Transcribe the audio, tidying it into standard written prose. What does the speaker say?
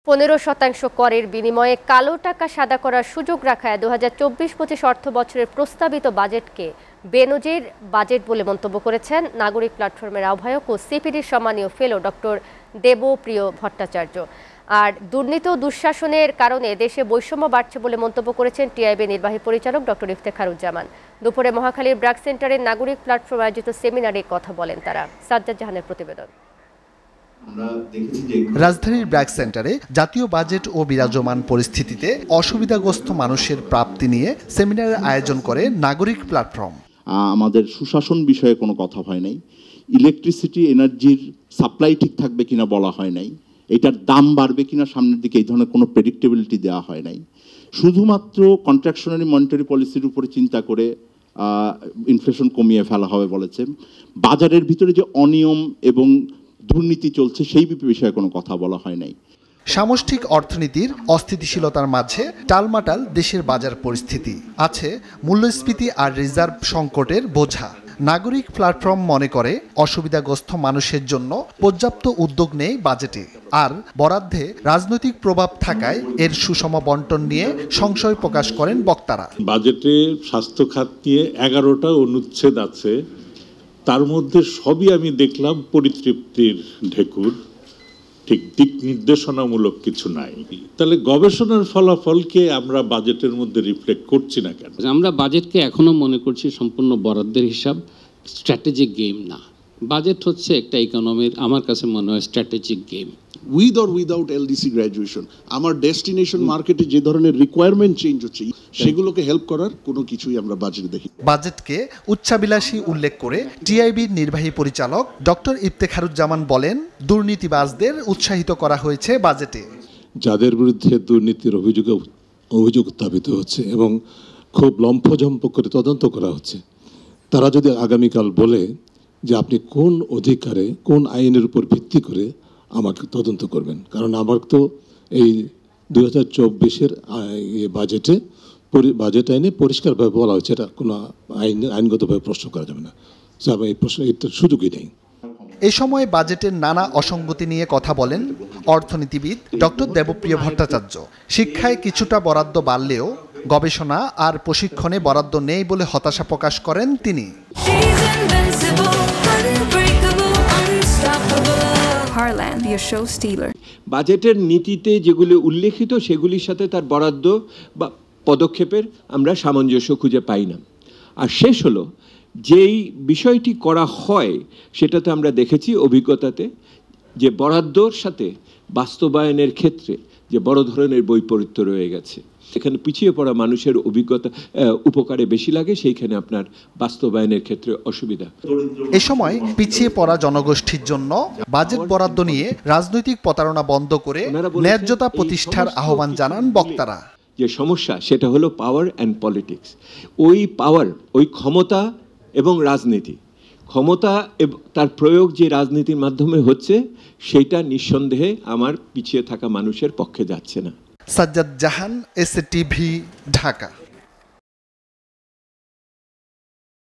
15% করের বিনিময়ে কালো টাকা সাদা করার সুযোগ রাখায় 2024-25 অর্থ বছরের প্রস্তাবিত বাজেটকে বেনজির বাজেট বলে মন্তব্য করেছেন নাগরিক প্ল্যাটফর্মের আহ্বায়ক ও সিপিডির সম্মানীয় ফেলো ডক্টর দেবপ্রিয় ভট্টাচার্য। আর দুর্নীতি ও দুঃশাসনের কারণে দেশে বৈষম্য বাড়ছে বলে মন্তব্য করেছেন টিআইবি নির্বাহী পরিচালক ডক্টর ইফতেখারুজ্জামান। দুপুরে মহাখালীর ব্র্যাক সেন্টারের নাগরিক প্ল্যাটফর্ম আয়োজিত সেমিনারে কথা বলেন তারা। সাজ্জাদ জাহানের প্রতিবেদন। রাজধানীর ব্র্যাক সেন্টারে জাতীয় বাজেট ও বিরাজমান পরিস্থিতিতে অসুবিধাগ্রস্ত মানুষের প্রাপ্তি নিয়ে সেমিনারের আয়োজন করে নাগরিক প্ল্যাটফর্ম। আমাদের সুশাসন বিষয়ে কোনো কথা হয় নাই, ইলেকট্রিসিটি এনার্জির সাপ্লাই ঠিক থাকবে কিনা বলা হয় নাই, এটার দাম বাড়বে কিনা সামনের দিকে এই ধরনের কোনো প্রেডিক্টেবিলিটি দেওয়া হয় নাই। শুধুমাত্র কন্ট্রাকশনারি মনিটারি পলিসির উপরে চিন্তা করে ইনফ্লেশন কমিয়ে ফেলা হবে বলেছে। বাজারের ভিতরে যে অনিয়ম এবং দুর্নীতি চলছে সেই বিষয়ে কোনো কথা বলা হয় নাই। সামষ্টিক অর্থনীতির অস্থিতিশীলতার মাঝে টালমাটাল দেশের বাজার পরিস্থিতি, আছে মূল্যস্ফীতি আর রিজার্ভ সংকটের বোঝা। নাগরিক প্ল্যাটফর্ম মনে করে অসুবিধাগ্রস্ত মানুষের জন্য পর্যাপ্ত উদ্যোগ নেই বাজেটে, আর বরাদ্দে রাজনৈতিক প্রভাব থাকায় এর সুষম বন্টন নিয়ে সংশয় প্রকাশ করেন বক্তারা। বাজেটে স্বাস্থ্য খাত নিয়ে 11টা অনুচ্ছেদ আছে, তার মধ্যে সবই আমি দেখলাম পরিতৃপ্তির ঢেকুর, ঠিক দিক নির্দেশনামূলক কিছু নাই। তাহলে গবেষণার ফলাফলকে আমরা বাজেটের মধ্যে রিফ্লেক্ট করছি না কেন? আমরা বাজেটকে এখনো মনে করছি সম্পূর্ণ বরাদ্দের হিসাব, স্ট্র্যাটেজিক গেম না। বাজেট হচ্ছে একটা ইকোনমির, আমার কাছে মনে হয়, strategic game. With or without LDC graduation আমার ডেস্টিনেশন মার্কেটে যে ধরনের রিকোয়ারমেন্ট চেঞ্জ হচ্ছে সেগুলোকে হেল্প করার কোনো কিছুই আমরা বাজেটে দেখি। বাজেটকে উচ্চাবিলাসী উল্লেখ করে টিআইবির নির্বাহী পরিচালক ডক্টর ইফতেখারুজ্জামান বলেন, দুর্নীতিবাজদের উৎসাহিত করা হয়েছে বাজেটে। যাদের বিরুদ্ধে দুর্নীতির অভিযোগ উত্থাপিত হচ্ছে এবং খুব লম্ফঝম্প করে তদন্ত করা হচ্ছে, তারা যদি আগামীকাল বলে যে আপনি কোন অধিকারে কোন আইনের উপর ভিত্তি করে আমাকে তদন্ত করবেন, কারণ আমার তো এই 2024-এর বাজেট আইনে পরিষ্কারভাবে বলা হচ্ছে এটা কোনো আইনগতভাবে প্রশ্ন করা যাবে না, এই প্রশ্ন এটার সুযোগই নেই। এ সময় বাজেটের নানা অসঙ্গতি নিয়ে কথা বলেন অর্থনীতিবিদ ডক্টর দেবপ্রিয় ভট্টাচার্য। শিক্ষায় কিছুটা বরাদ্দ বাড়লেও গবেষণা আর প্রশিক্ষণে বরাদ্দ নেই বলে হতাশা প্রকাশ করেন তিনি। বাজেটের নীতিতে যেগুলি উল্লেখিত সেগুলির সাথে তার বরাদ্দ বা পদক্ষেপের আমরা সামঞ্জস্য খুঁজে পাই না। আর শেষ হলো, যেই বিষয়টি করা হয় সেটাতে আমরা দেখেছি অভিজ্ঞতাতে যে বরাদ্দর সাথে বাস্তবায়নের ক্ষেত্রে যে বড় ধরনের বৈপরীত্য রয়ে গেছে। এখানে পিছিয়ে পড়া মানুষের অভিজ্ঞতা উপকারে বেশি লাগে, সেইখানে আপনার বাস্তবায়নের ক্ষেত্রে অসুবিধা। এ সময় পিছিয়ে পড়া জনগোষ্ঠীর জন্য বাজেট বরাদ্দ নিয়ে রাজনৈতিক প্রতারণা বন্ধ করে ন্যায্যতা প্রতিষ্ঠার আহ্বান জানান বক্তারা। যে সমস্যা সেটা হলো পাওয়ার অ্যান্ড পলিটিক্স। ওই পাওয়ার, ওই ক্ষমতা এবং রাজনীতি, ক্ষমতা তার প্রয়োগ যে রাজনীতির মাধ্যমে হচ্ছে সেটা নিঃসন্দেহে আমার পিছিয়ে থাকা মানুষের পক্ষে যাচ্ছে না। সাজ্জাদ জাহান, এসএটিভি, ঢাকা।